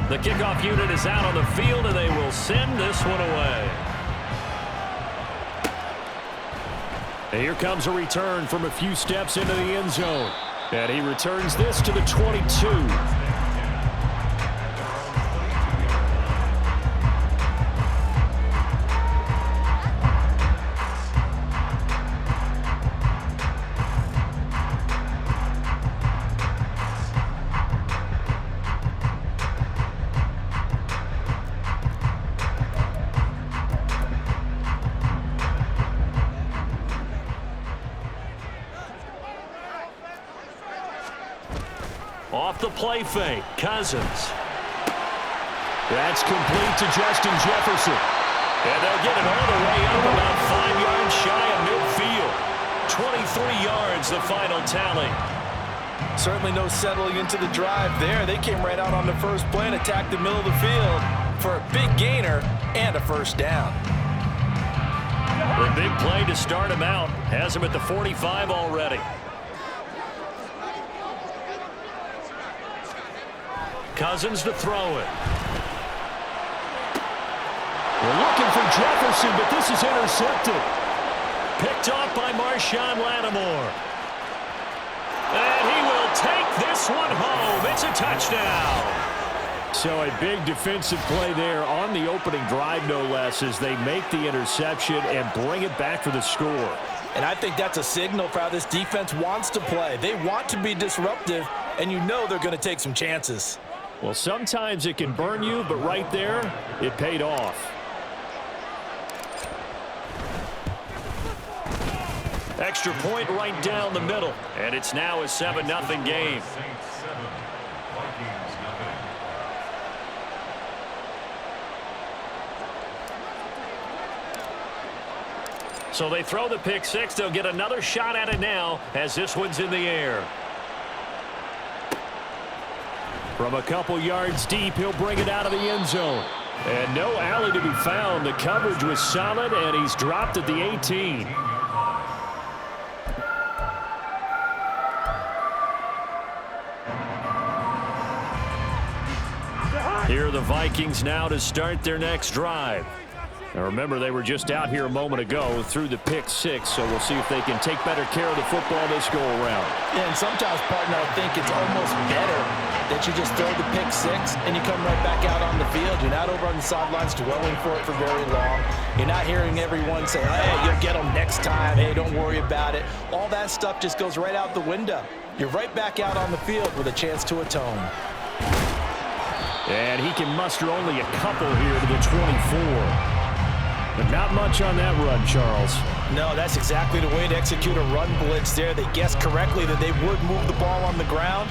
The kickoff unit is out on the field, and they will send this one away. And here comes a return from a few steps into the end zone. And he returns this to the 22. Off the play fake, Cousins. That's complete to Justin Jefferson. And they'll get it all the way up about 5 yards shy of midfield. 23 yards, the final tally. Certainly no settling into the drive there. They came right out on the first play and attacked the middle of the field for a big gainer and a first down. The big play to start him out has him at the 45 already. Cousins to throw it. We're looking for Jefferson, but this is intercepted. Picked off by Marshawn Lattimore. And he will take this one home. It's a touchdown. So a big defensive play there on the opening drive, no less, as they make the interception and bring it back for the score. And I think that's a signal for how this defense wants to play. They want to be disruptive, and you know they're going to take some chances. Well, sometimes it can burn you, but right there, it paid off. Extra point right down the middle, and it's now a 7-0 game. So they throw the pick six. They'll get another shot at it now as this one's in the air. From a couple yards deep, he'll bring it out of the end zone. And no alley to be found. The coverage was solid, and he's dropped at the 18. Here are the Vikings now to start their next drive. Now remember, they were just out here a moment ago through the pick six, so we'll see if they can take better care of the football this go around. Yeah, and sometimes, partner, I think it's almost better that you just throw the pick six and you come right back out on the field. You're not over on the sidelines dwelling for it for very long. You're not hearing everyone say, hey, you'll get them next time. Hey, don't worry about it. All that stuff just goes right out the window. You're right back out on the field with a chance to atone. And he can muster only a couple here to the 24. But not much on that run, Charles. No, that's exactly the way to execute a run blitz there. They guessed correctly that they would move the ball on the ground,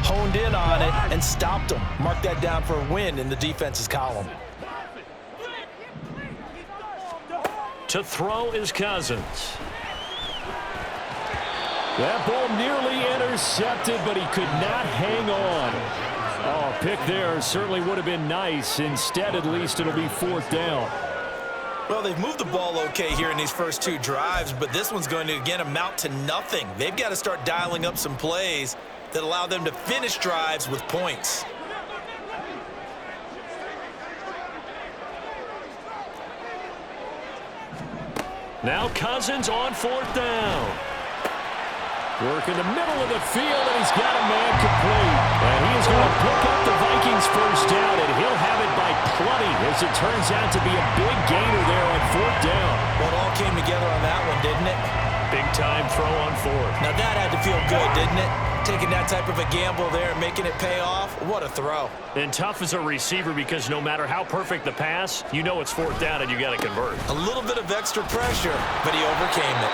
honed in on it, and stopped them. Mark that down for a win in the defense's column. To throw is Cousins. That ball nearly intercepted, but he could not hang on. Oh, a pick there certainly would have been nice. Instead, at least, it'll be fourth down. Well, they've moved the ball okay here in these first two drives, but this one's going to, again, amount to nothing. They've got to start dialing up some plays that allow them to finish drives with points. Now Cousins on fourth down. Work in the middle of the field, and he's got a man complete. And he is going to pick up the Vikings first down, and he'll have it by plenty, as it turns out to be a big gainer there on fourth down. Well, it all came together on that one, didn't it? Big time throw on fourth. Now that had to feel good, didn't it? Taking that type of a gamble there and making it pay off. What a throw. And tough as a receiver, because no matter how perfect the pass, you know it's fourth down and you got to convert. A little bit of extra pressure, but he overcame it.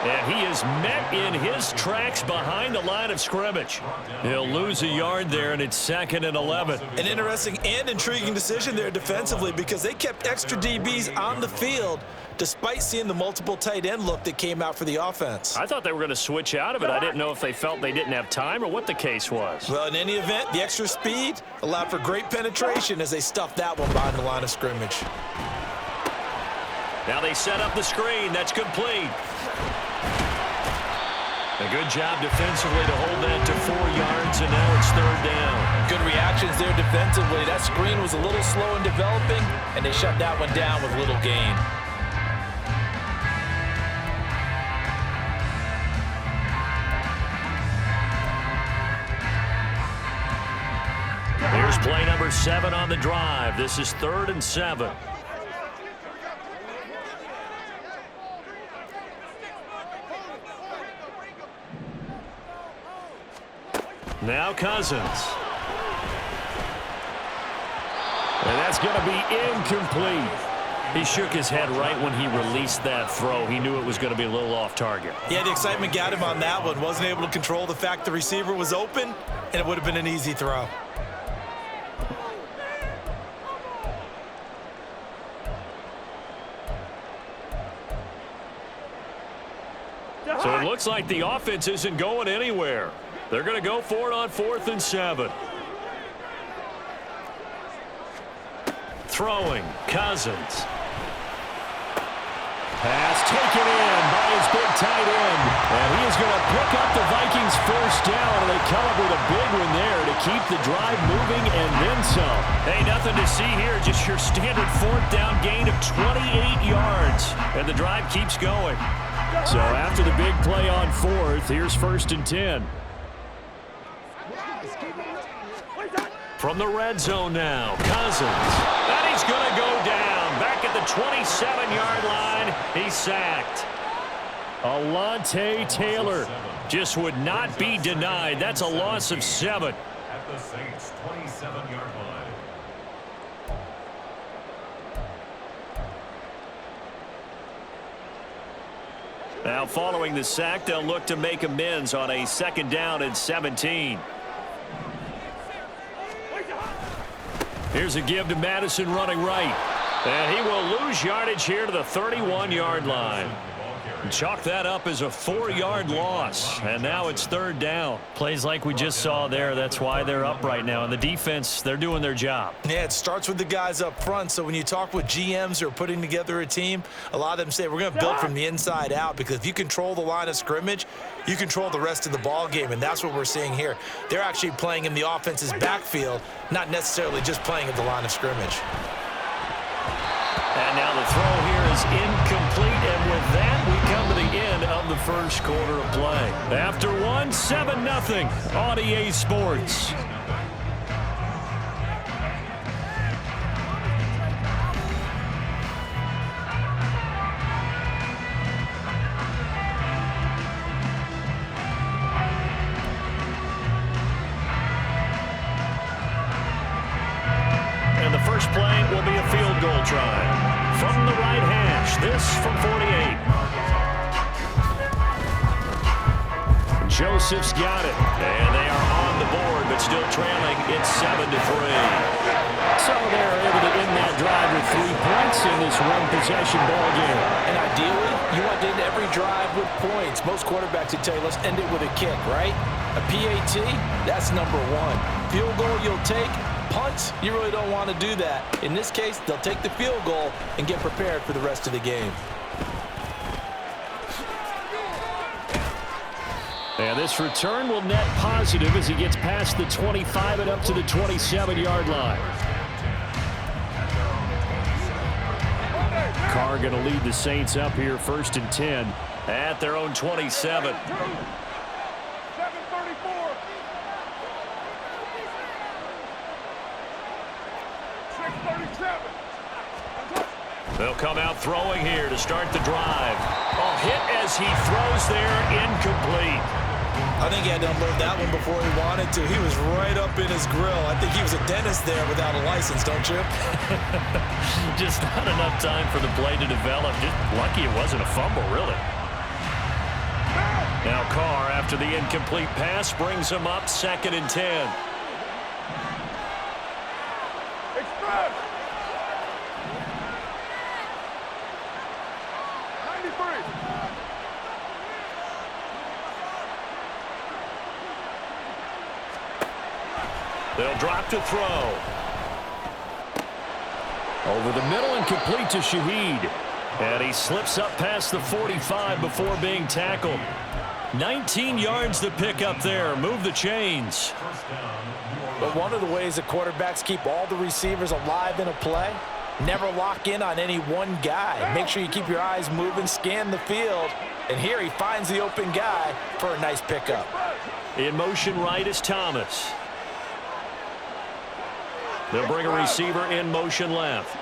And he is met in his tracks behind the line of scrimmage. He'll lose a yard there, and it's 2nd and 11. An interesting and intriguing decision there defensively, because they kept extra DBs on the field despite seeing the multiple tight end look that came out for the offense. I thought they were going to switch out of it. I didn't know if they felt they didn't have time or what the case was. Well, in any event, the extra speed allowed for great penetration as they stuffed that one behind the line of scrimmage. Now they set up the screen. That's complete. A good job defensively to hold that to 4 yards, and now it's third down. Good reactions there defensively. That screen was a little slow in developing, and they shut that one down with little gain. Here's play number 7 on the drive. This is 3rd and 7. Now Cousins. And that's going to be incomplete. He shook his head right when he released that throw. He knew it was going to be a little off target. Yeah, the excitement got him on that one. Wasn't able to control the fact the receiver was open, and it would have been an easy throw. So it looks like the offense isn't going anywhere. They're going to go for it on 4th and 7. Throwing, Cousins. Pass taken in by his big tight end. And he is going to pick up the Vikings' first down. And they come up with a big one there to keep the drive moving and then some. Hey, nothing to see here. Just your standard 4th down gain of 28 yards. And the drive keeps going. So after the big play on 4th, here's 1st and 10. From the red zone now, Cousins. And he's going to go down. Back at the 27-yard line, he's sacked. Alontae Taylor just would not be denied. That's a loss of 7. At the Saints' 27-yard line. Now following the sack, they'll look to make amends on a 2nd down and 17. Here's a give to Madison running right. And he will lose yardage here to the 31-yard line. Chalk that up as a 4-yard loss. And now it's 3rd down. Plays like we just saw there. That's why they're up right now. And the defense, they're doing their job. Yeah, it starts with the guys up front. So when you talk with GMs who are putting together a team, a lot of them say we're going to build from the inside out, because if you control the line of scrimmage, you control the rest of the ball game, and that's what we're seeing here. They're actually playing in the offense's backfield, not necessarily just playing at the line of scrimmage. And now the throw here is incomplete, and with that, we come to the end of the first quarter of play. After one, 7-0 on EA Sports. And the first play will be a field goal try. From the right hash, this from 48. Joseph's got it. And they are on the board, but still trailing. It's 7-3. So they're able to end that drive with 3 points in this one-possession ball game. And ideally, you want to end every drive with points. Most quarterbacks would tell you, let's end it with a kick, right? A PAT, that's number 1. Field goal you'll take. Punts, you really don't want to do that. In this case, they'll take the field goal and get prepared for the rest of the game. And this return will net positive as he gets past the 25 and up to the 27-yard line. Carr going to lead the Saints up here 1st and 10 at their own 27. They'll come out throwing here to start the drive. A hit as he throws there, incomplete. I think he had to unload that one before he wanted to. He was right up in his grill. I think he was a dentist there without a license, don't you? Just not enough time for the play to develop. Just lucky it wasn't a fumble, really. Now Carr, after the incomplete pass, brings him up 2nd and 10. They'll drop to throw. Over the middle and complete to Shaheed. And he slips up past the 45 before being tackled. 19 yards to pick up there. Move the chains. But one of the ways that quarterbacks keep all the receivers alive in a play, never lock in on any one guy. Make sure you keep your eyes moving, scan the field. And here he finds the open guy for a nice pickup. In motion right is Thomas. They'll bring a receiver in motion left.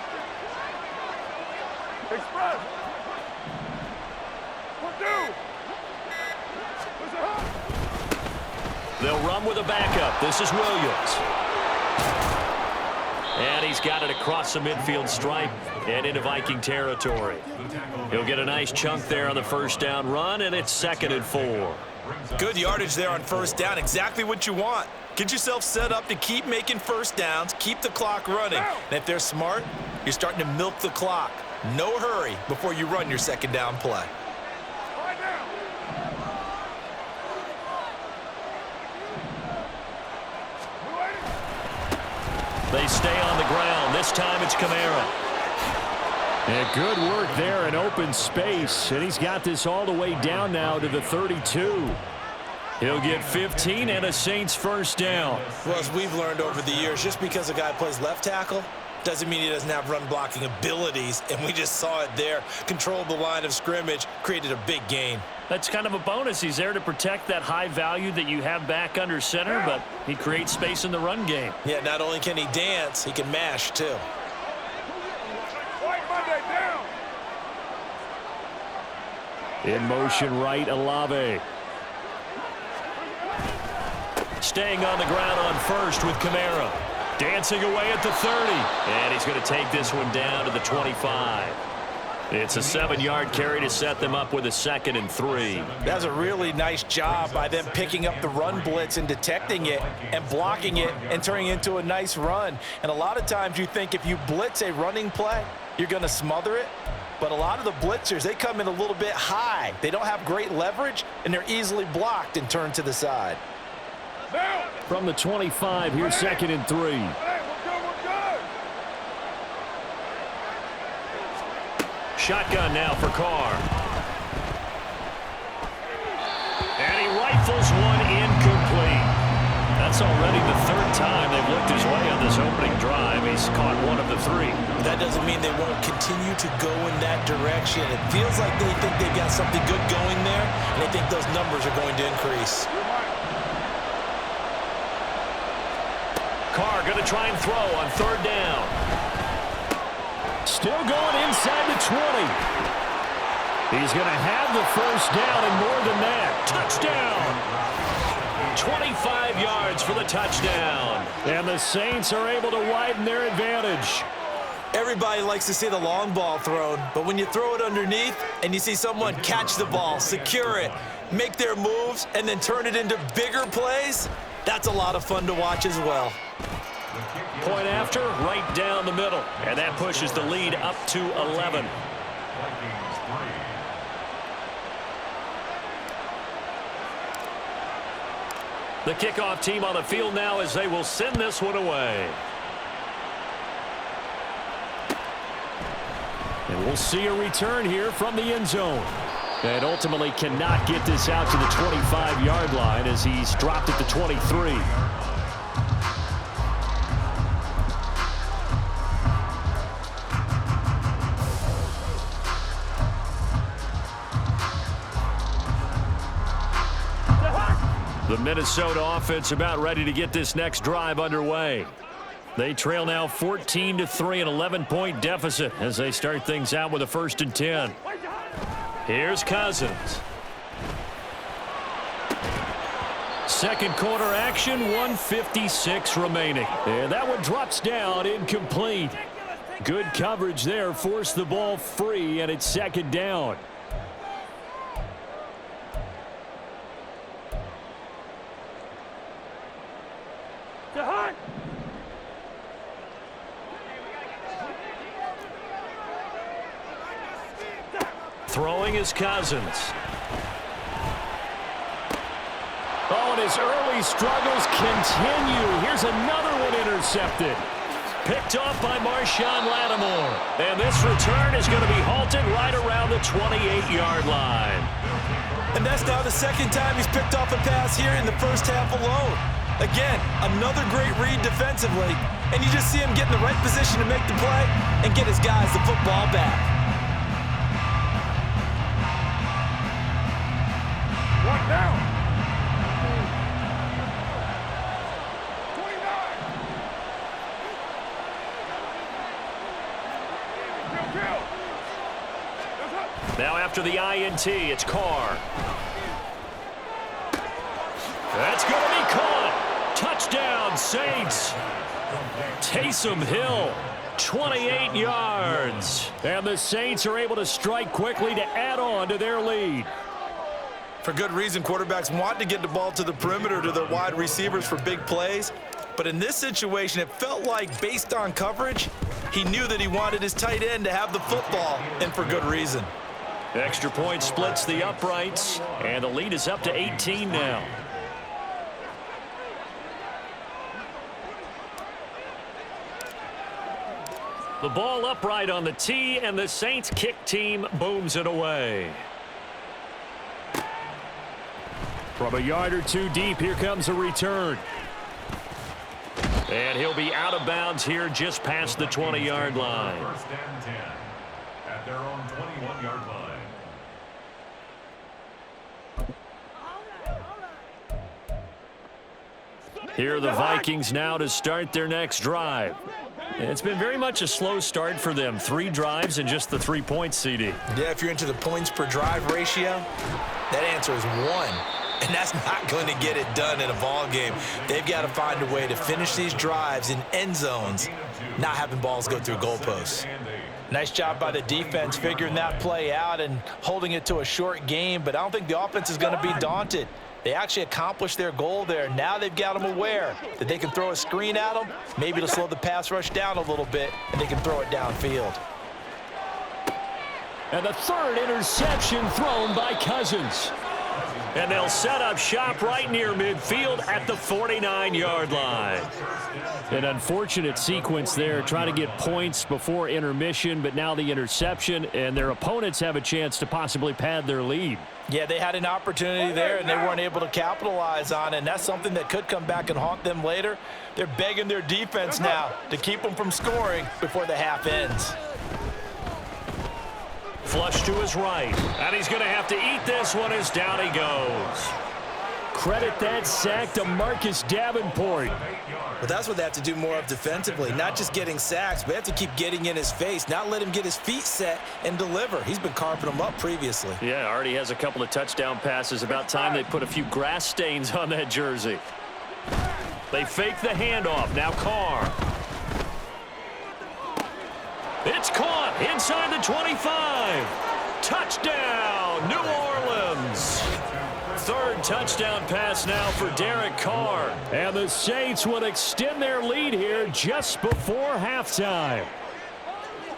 They'll run with a backup. This is Williams. And he's got it across the midfield stripe and into Viking territory. He'll get a nice chunk there on the first down run, and it's 2nd and 4. Good yardage there on first down. Exactly what you want. Get yourself set up to keep making first downs, keep the clock running. And if they're smart, you're starting to milk the clock. No hurry before you run your second down play. They stay on the ground. This time it's Kamara. And good work there in open space. And he's got this all the way down now to the 32. He'll get 15 and a Saints first down. Well, as we've learned over the years, just because a guy plays left tackle doesn't mean he doesn't have run blocking abilities. And we just saw it there. Controlled the line of scrimmage, created a big gain. That's kind of a bonus. He's there to protect that high value that you have back under center, but he creates space in the run game. Yeah, not only can he dance, he can mash too. In motion right, Olave. Staying on the ground on first with Kamara. Dancing away at the 30. And he's going to take this one down to the 25. It's a 7-yard carry to set them up with a 2nd and 3. That's a really nice job by them picking up the run blitz and detecting it and blocking it and turning it into a nice run. And a lot of times you think if you blitz a running play, you're going to smother it. But a lot of the blitzers, they come in a little bit high. They don't have great leverage, and they're easily blocked and turned to the side. From the 25, here's 2nd and 3. Shotgun now for Carr. And he rifles one incomplete. That's already the 3rd time they've looked his way on this opening drive. He's caught one of the 3. That doesn't mean they won't continue to go in that direction. It feels like they think they've got something good going there, and they think those numbers are going to increase. Carr going to try and throw on 3rd down. Still going inside the 20. He's going to have the first down and more than that. Touchdown! 25 yards for the touchdown. And the Saints are able to widen their advantage. Everybody likes to see the long ball thrown, but when you throw it underneath and you see someone catch the ball, secure it, make their moves, and then turn it into bigger plays, that's a lot of fun to watch as well. Point after, right down the middle. And that pushes the lead up to 11. The kickoff team on the field now as they will send this one away. And we'll see a return here from the end zone. And ultimately cannot get this out to the 25-yard line as he's dropped at the 23. The Minnesota offense about ready to get this next drive underway. They trail now 14-3, an 11-point deficit as they start things out with a 1st and 10. Here's Cousins. Second quarter action, 1:56 remaining. And that one drops down, incomplete. Good coverage there, forced the ball free, and it's 2nd down. Throwing is Cousins. Oh, and his early struggles continue. Here's another one intercepted. Picked off by Marshawn Lattimore. And this return is going to be halted right around the 28-yard line. And that's now the 2nd time he's picked off a pass here in the first half alone. Again, another great read defensively, and you just see him get in the right position to make the play and get his guys the football back. One down. 29. Now after the INT, it's Carr. That's going to be caught. Touchdown, Saints. Taysom Hill, 28 yards. And the Saints are able to strike quickly to add on to their lead. For good reason, quarterbacks want to get the ball to the perimeter to their wide receivers for big plays. But in this situation, it felt like, based on coverage, he knew that he wanted his tight end to have the football, and for good reason. Extra point splits the uprights, and the lead is up to 18 now. The ball upright on the tee, and the Saints kick team booms it away. From a yard or two deep, here comes a return. And he'll be out of bounds here just past the 20-yard line. First and 10 at their own 21-yard line. Here are the Vikings now to start their next drive. It's been very much a slow start for them. 3 drives and just the 3 points, CD. Yeah, if you're into the points per drive ratio, that answer is 1. And that's not going to get it done in a ball game. They've got to find a way to finish these drives in end zones, not having balls go through goalposts. Nice job by the defense figuring that play out and holding it to a short game, but I don't think the offense is going to be daunted. They actually accomplished their goal there. Now they've got them aware that they can throw a screen at them, maybe to slow the pass rush down a little bit, and they can throw it downfield. And the third interception thrown by Cousins. And they'll set up shop right near midfield at the 49-yard line. An unfortunate sequence there, trying to get points before intermission, but now the interception, and their opponents have a chance to possibly pad their lead. Yeah, they had an opportunity there, and they weren't able to capitalize on it, and that's something that could come back and haunt them later. They're begging their defense now to keep them from scoring before the half ends. Flush to his right, and he's going to have to eat this one as down he goes. Credit that sack to Marcus Davenport. But that's what they have to do more of defensively, not just getting sacks, but they have to keep getting in his face, not let him get his feet set and deliver. He's been carving them up previously. Yeah, already has a couple of touchdown passes. About time they put a few grass stains on that jersey. They fake the handoff. Now Carr. It's caught inside the 25. Touchdown, New Orleans. Third touchdown pass now for Derek Carr. And the Saints will extend their lead here just before halftime.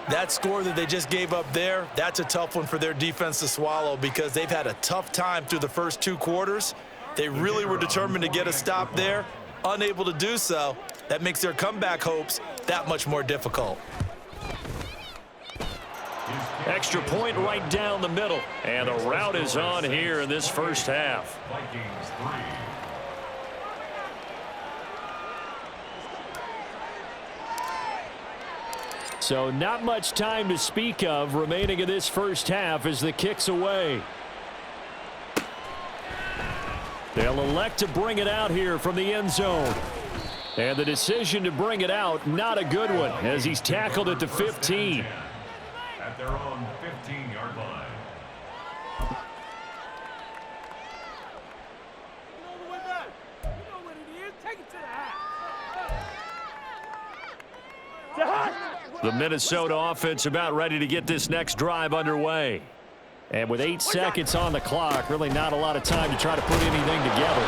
That score that they just gave up there, that's a tough one for their defense to swallow because they've had a tough time through the first 2 quarters. They really were determined to get a stop there, unable to do so. That makes their comeback hopes that much more difficult. Extra point right down the middle. And the route is on here in this first half. Vikings 3. So not much time to speak of remaining in this first half as the kick's away. They'll elect to bring it out here from the end zone. And the decision to bring it out, not a good one, as he's tackled at the 15. At their own 15-yard line. The Minnesota offense about ready to get this next drive underway. And with 8 seconds on the clock, really not a lot of time to try to put anything together.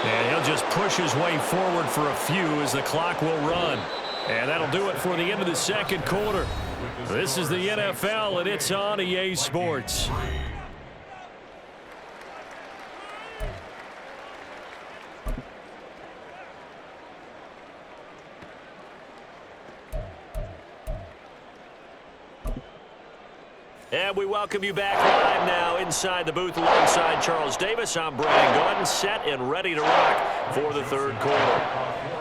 And he'll just push his way forward for a few as the clock will run. And that'll do it for the end of the second quarter. This is the NFL, and it's on EA Sports. And we welcome you back live now inside the booth alongside Charles Davis. I'm Brandon Gaudin, set and ready to rock for the third quarter.